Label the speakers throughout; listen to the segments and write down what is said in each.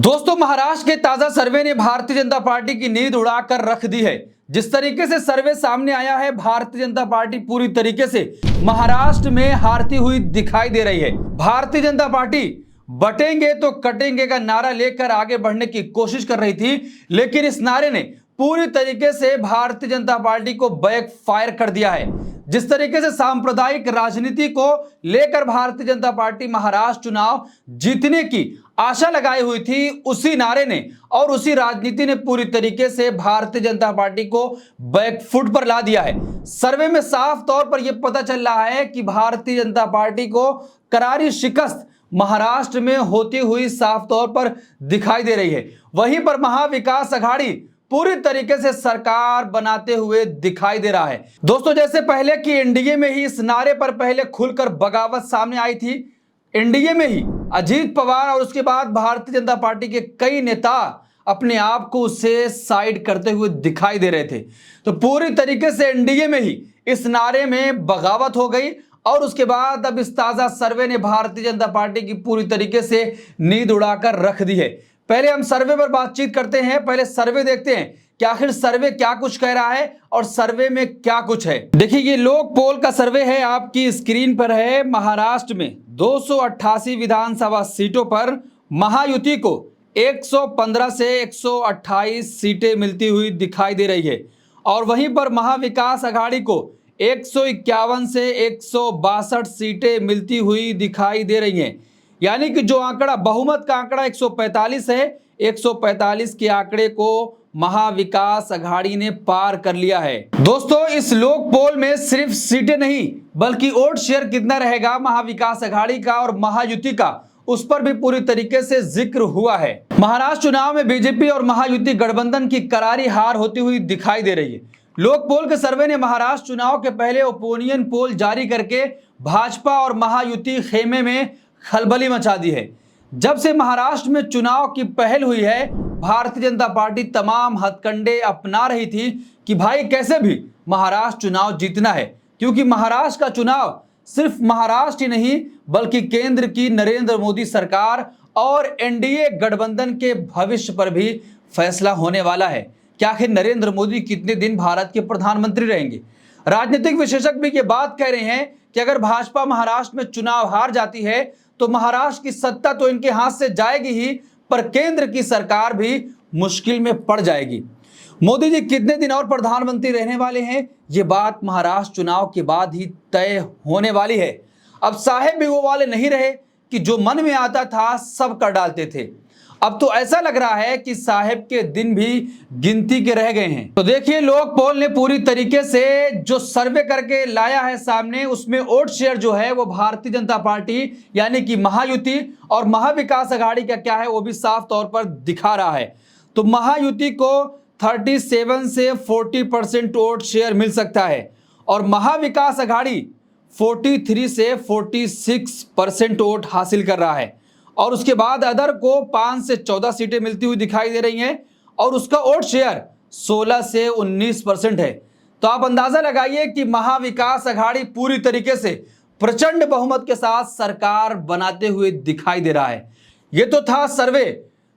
Speaker 1: दोस्तों, महाराष्ट्र के ताजा सर्वे ने भारतीय जनता पार्टी की नींद उड़ाकर रख दी है। जिस तरीके से सर्वे सामने आया है, भारतीय जनता पार्टी पूरी तरीके से महाराष्ट्र में हारती हुई दिखाई दे रही है। भारतीय जनता पार्टी बटेंगे तो कटेंगे का नारा लेकर आगे बढ़ने की कोशिश कर रही थी, लेकिन इस नारे ने पूरी तरीके से भारतीय जनता पार्टी को बैक फायर कर दिया है। जिस तरीके से सांप्रदायिक राजनीति को लेकर भारतीय जनता पार्टी महाराष्ट्र चुनाव जीतने की आशा लगाई हुई थी, उसी नारे ने और उसी राजनीति ने पूरी तरीके से भारतीय जनता पार्टी को बैकफुट पर ला दिया है। सर्वे में साफ तौर पर यह पता चल रहा है कि भारतीय जनता पार्टी को करारी शिकस्त महाराष्ट्र में होती हुई साफ तौर पर दिखाई दे रही है। वहीं पर महाविकास अघाड़ी पूरी तरीके से सरकार बनाते हुए दिखाई दे रहा है। दोस्तों, जैसे पहले की एनडीए में ही इस नारे पर पहले खुलकर बगावत सामने आई थी। एनडीए में ही अजीत पवार और उसके बाद भारतीय जनता पार्टी के कई नेता अपने आप को उससे साइड करते हुए दिखाई दे रहे थे। तो पूरी तरीके से एनडीए में ही इस नारे में बगावत हो गई और उसके बाद अब इस ताजा सर्वे ने भारतीय जनता पार्टी की पूरी तरीके से नींद उड़ाकर रख दी है। पहले हम सर्वे पर बातचीत करते हैं, पहले सर्वे देखते हैं कि आखिर सर्वे क्या कुछ कह रहा है और सर्वे में क्या कुछ है। देखिए, ये लोक पोल का सर्वे है, आपकी स्क्रीन पर है। महाराष्ट्र में 288 विधानसभा सीटों पर महायुति को 115 से 128 सीटें मिलती हुई दिखाई दे रही है और वहीं पर महाविकास अघाड़ी को 151 से 162 सीटें मिलती हुई दिखाई दे रही हैं। यानी कि जो आंकड़ा बहुमत का आंकड़ा 145 है, 145 के आंकड़े को महाविकास अघाड़ी ने पार कर लिया है। दोस्तों, इस लोक पोल में सिर्फ सीटें नहीं बल्कि वोट शेयर कितना रहेगा महाविकास अघाड़ी का और महायुति का, उस पर भी पूरी तरीके से जिक्र हुआ है। महाराष्ट्र चुनाव में बीजेपी और महायुति गठबंधन की करारी हार होती हुई दिखाई दे रही है। लोक पोल के सर्वे ने महाराष्ट्र चुनाव के पहले ओपिनियन पोल जारी करके भाजपा और महायुति खेमे में खलबली मचा दी है। जब से महाराष्ट्र में चुनाव की पहल हुई है, भारतीय जनता पार्टी तमाम हथकंडे अपना रही थी कि भाई कैसे भी महाराष्ट्र चुनाव जीतना है, क्योंकि महाराष्ट्र का चुनाव सिर्फ महाराष्ट्र ही नहीं बल्कि केंद्र की नरेंद्र मोदी सरकार और एनडीए गठबंधन के भविष्य पर भी फैसला होने वाला है कि आखिर नरेंद्र मोदी कितने दिन भारत के प्रधानमंत्री रहेंगे। राजनीतिक विशेषज्ञ भी ये बात कह रहे हैं कि अगर भाजपा महाराष्ट्र में चुनाव हार जाती है तो महाराष्ट्र की सत्ता तो इनके हाथ से जाएगी ही, पर केंद्र की सरकार भी मुश्किल में पड़ जाएगी। मोदी जी कितने दिन और प्रधानमंत्री रहने वाले हैं, ये बात महाराष्ट्र चुनाव के बाद ही तय होने वाली है। अब साहेब भी वो वाले नहीं रहे कि जो मन में आता था सब कर डालते थे। अब तो ऐसा लग रहा है कि साहेब के दिन भी गिनती के रह गए हैं। तो देखिए, लोक पोल ने पूरी तरीके से जो सर्वे करके लाया है सामने, उसमें वोट शेयर जो है वो भारतीय जनता पार्टी यानी कि महायुति और महाविकास अघाड़ी का क्या है वो भी साफ तौर पर दिखा रहा है। तो महायुति को 37 से 40% वोट शेयर मिल सकता है और महाविकास अघाड़ी 43 से 46% वोट हासिल कर रहा है और उसके बाद अदर को 5 से 14 सीटें मिलती हुई दिखाई दे रही हैं और उसका वोट शेयर 16 से 19% है। तो आप अंदाजा लगाइए कि महाविकास अघाड़ी पूरी तरीके से प्रचंड बहुमत के साथ सरकार बनाते हुए दिखाई दे रहा है। यह तो था सर्वे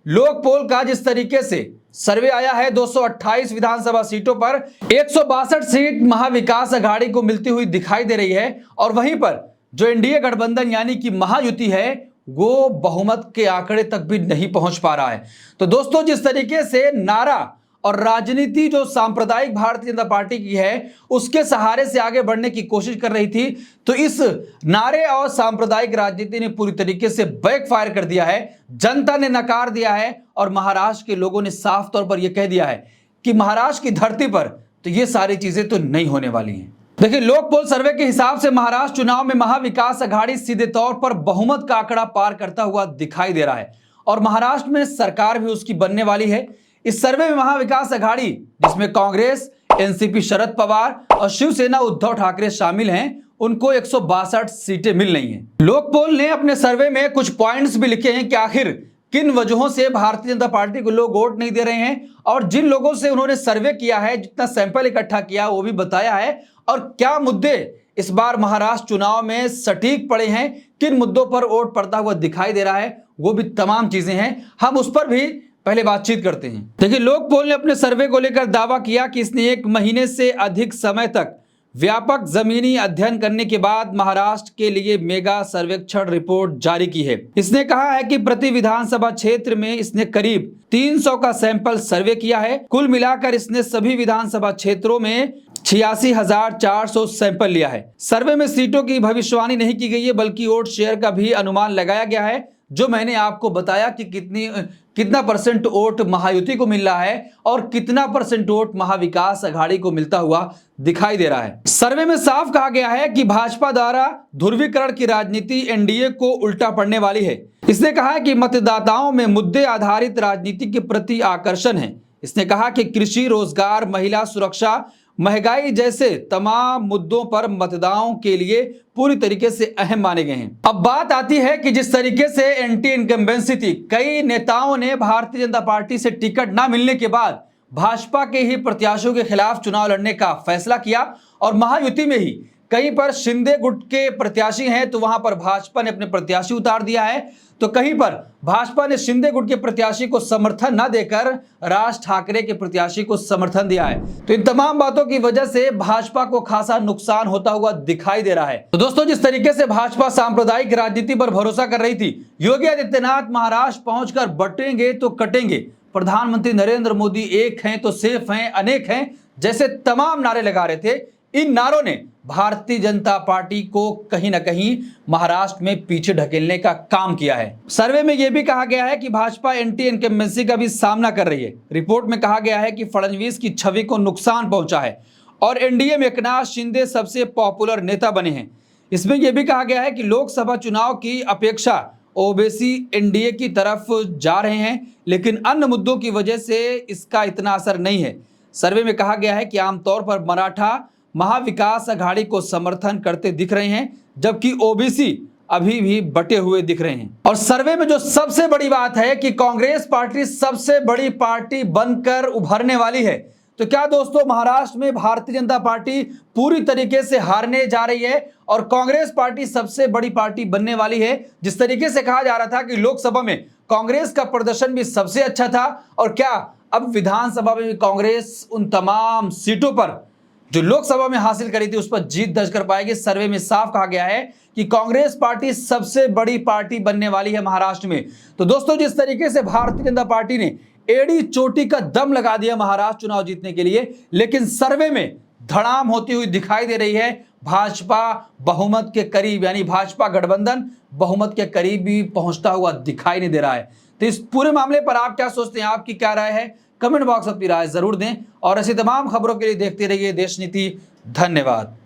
Speaker 1: लोक पोल का। जिस तरीके से सर्वे आया है, 228 विधानसभा सीटों पर 162 सीट महाविकास अघाड़ी को मिलती हुई दिखाई दे रही है और वहीं पर जो एनडीए गठबंधन यानी कि महायुति है वो बहुमत के आंकड़े तक भी नहीं पहुंच पा रहा है। तो दोस्तों, जिस तरीके से नारा और राजनीति जो सांप्रदायिक भारतीय जनता पार्टी की है उसके सहारे से आगे बढ़ने की कोशिश कर रही थी, तो इस नारे और सांप्रदायिक राजनीति ने पूरी तरीके से बैकफायर कर दिया है। जनता ने नकार दिया है और महाराष्ट्र के लोगों ने साफ तौर पर यह कह दिया है कि महाराष्ट्र की धरती पर तो ये सारी चीजें तो नहीं होने वाली हैं। देखिए, लोक पोल सर्वे के हिसाब से महाराष्ट्र चुनाव में महाविकास अघाड़ी सीधे तौर पर बहुमत का आंकड़ा पार करता हुआ दिखाई दे रहा है और महाराष्ट्र में सरकार भी उसकी बनने वाली है। इस सर्वे में महाविकास अघाड़ी, जिसमें कांग्रेस, एनसीपी शरद पवार और शिवसेना उद्धव ठाकरे शामिल हैं, उनको 162 सीटें मिल रही हैं। लोक पोल ने अपने सर्वे में कुछ पॉइंट्स भी लिखे हैं कि आखिर किन वजहों से भारतीय जनता पार्टी को लोग वोट नहीं दे रहे हैं और जिन लोगों से उन्होंने सर्वे किया है, जितना सैंपल इकट्ठा किया वो भी बताया है और क्या मुद्दे इस बार महाराष्ट्र चुनाव में सटीक पड़े हैं, किन मुद्दों पर वोट पड़ता हुआ दिखाई दे रहा है, वो भी तमाम चीजें हैं, हम उस पर भी पहले बातचीत करते हैं। देखिए, लोक पोल ने अपने सर्वे को लेकर दावा किया कि इसने 1 महीने से अधिक समय तक व्यापक जमीनी अध्ययन करने के बाद महाराष्ट्र के लिए मेगा सर्वेक्षण रिपोर्ट जारी की है। इसने कहा है कि प्रति विधानसभा क्षेत्र में इसने करीब 300 का सैंपल सर्वे किया है। कुल मिलाकर इसने सभी विधानसभा क्षेत्रों में 86,400 सैंपल लिया है। सर्वे में सीटों की भविष्यवाणी नहीं की गई है, बल्कि वोट शेयर का भी अनुमान लगाया गया है, जो मैंने आपको बताया कि कितना परसेंट वोट महायुति को मिल रहा है और कितना परसेंट वोट महाविकास अघाड़ी को मिलता हुआ दिखाई दे रहा है। सर्वे में साफ कहा गया है कि भाजपा द्वारा ध्रुवीकरण की राजनीति एनडीए को उल्टा पड़ने वाली है। इसने कहा है कि मतदाताओं में मुद्दे आधारित राजनीति के प्रति आकर्षण है। इसने कहा कि कृषि, रोजगार, महिला सुरक्षा, महंगाई जैसे तमाम मुद्दों पर मतदाताओं के लिए पूरी तरीके से अहम माने गए हैं। अब बात आती है कि जिस तरीके से एंटी इनकम्बेंसी थी, कई नेताओं ने भारतीय जनता पार्टी से टिकट ना मिलने के बाद भाजपा के ही प्रत्याशियों के खिलाफ चुनाव लड़ने का फैसला किया और महायुति में ही कहीं पर शिंदे गुट के प्रत्याशी हैं तो वहां पर भाजपा ने अपने प्रत्याशी उतार दिया है, तो कहीं पर भाजपा ने शिंदे गुट के प्रत्याशी को समर्थन न देकर राज ठाकरे के प्रत्याशी को समर्थन दिया है। तो इन तमाम बातों की वजह से भाजपा को खासा नुकसान होता हुआ दिखाई दे रहा है। तो दोस्तों, जिस तरीके से भाजपा सांप्रदायिक राजनीति पर भरोसा कर रही थी, योगी आदित्यनाथ महाराष्ट्र पहुंचकर बटेंगे तो कटेंगे, प्रधानमंत्री नरेंद्र मोदी एक हैं तो सेफ हैं, अनेक हैं जैसे तमाम नारे लगा रहे थे, इन नारों ने भारतीय जनता पार्टी को कहीं ना कहीं महाराष्ट्र में पीछे ढकेलने का काम किया है। सर्वे में यह भी कहा गया है कि भाजपा एंटी इनकम्बेंसी का भी सामना कर रही है। रिपोर्ट में कहा गया है कि फडणवीस की छवि को नुकसान पहुंचा है और एनडीए में एकनाथ शिंदे सबसे पॉपुलर नेता बने हैं। इसमें यह भी कहा गया है कि लोकसभा चुनाव की अपेक्षा ओबीसी एनडीए की तरफ जा रहे हैं, लेकिन अन्य मुद्दों की वजह से इसका इतना असर नहीं है। सर्वे में कहा गया है कि आमतौर पर मराठा महाविकास अघाड़ी को समर्थन करते दिख रहे हैं, जबकि ओबीसी अभी भी बटे हुए दिख रहे हैं। और सर्वे में जो सबसे बड़ी बात है कि कांग्रेस पार्टी सबसे बड़ी पार्टी बनकर उभरने वाली है। तो क्या दोस्तों, महाराष्ट्र में भारतीय जनता पार्टी पूरी तरीके से हारने जा रही है और कांग्रेस पार्टी सबसे बड़ी पार्टी बनने वाली है? जिस तरीके से कहा जा रहा था कि लोकसभा में कांग्रेस का प्रदर्शन भी सबसे अच्छा था, और क्या अब विधानसभा में भी कांग्रेस उन तमाम सीटों पर जो लोकसभा में हासिल करी थी उस पर जीत दर्ज कर पाएगी? सर्वे में साफ कहा गया है कि कांग्रेस पार्टी सबसे बड़ी पार्टी बनने वाली है महाराष्ट्र में। तो दोस्तों, जिस तरीके से भारतीय जनता पार्टी ने एड़ी चोटी का दम लगा दिया महाराष्ट्र चुनाव जीतने के लिए, लेकिन सर्वे में धड़ाम होती हुई दिखाई दे रही है। भाजपा बहुमत के करीब, यानी भाजपा गठबंधन बहुमत के करीब भी पहुंचता हुआ दिखाई नहीं दे रहा है। तो इस पूरे मामले पर आप क्या सोचते हैं? आपकी क्या राय है? कमेंट बॉक्स में अपनी राय जरूर दें और ऐसी तमाम खबरों के लिए देखते रहिए देश नीति। धन्यवाद।